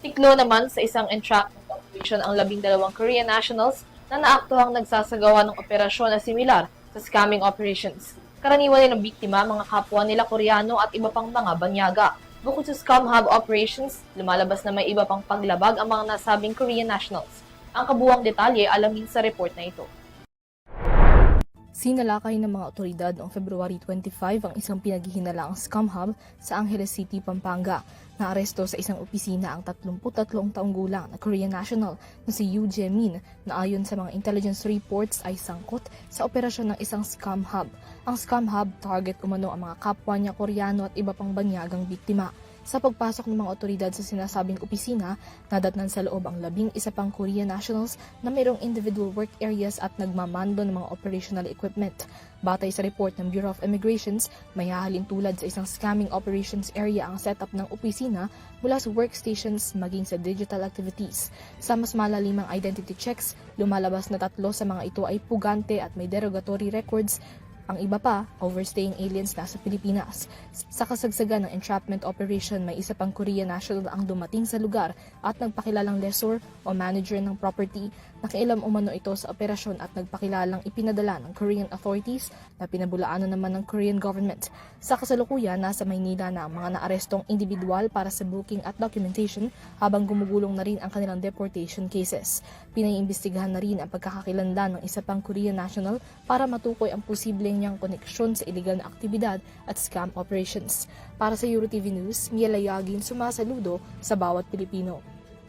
Tiklo naman sa isang entrapment operation ang 12 Korean nationals na naaktuhang nagsasagawa ng operasyon na similar sa scamming operations. Karaniwan ng biktima, mga kapwa nila Koreano at iba pang mga banyaga. Bukod sa scam hub operations, lumalabas na may iba pang paglabag ang mga nasabing Korean nationals. Ang kabuuang detalye alamin sa report na ito. Sinalakay ng mga otoridad noong February 25 ang isang pinaghihinalaang scam hub sa Angeles City, Pampanga. Naaresto sa isang opisina ang 33 taong gulang na Korean national na si Yoo Jae-min na ayon sa mga intelligence reports ay sangkot sa operasyon ng isang scam hub. Ang scam hub target umano ang mga kapwa niya Koreano at iba pang banyagang biktima. Sa pagpasok ng mga otoridad sa sinasabing opisina, nadatnan sa loob ang 11 pang Korean nationals na mayroong individual work areas at nagmamando ng mga operational equipment. Batay sa report ng Bureau of Immigrations, may hahalin tulad sa isang scamming operations area ang setup ng opisina mula sa workstations maging sa digital activities. Sa mas malalimang identity checks, lumalabas na 3 sa mga ito ay pugante at may derogatory records. Ang iba pa, overstaying aliens nasa Pilipinas. Sa kasagsagan ng entrapment operation, may isa pang Korean national ang dumating sa lugar at nagpakilalang lessor o manager ng property. Nakialam umano ito sa operasyon at nagpakilalang ipinadala ng Korean authorities na pinabulaanan naman ng Korean government. Sa kasalukuyan, nasa Maynila na ang mga naarestong individual para sa booking at documentation habang gumugulong na rin ang kanilang deportation cases. Pinaiimbestigahan na rin ang pagkakakilanlan ng isa pang Korean national para matukoy ang posibleng niyang koneksyon sa iligal na aktibidad at scam operations. Para sa EuroTV News, Miela Yagin sumasaludo sa bawat Pilipino.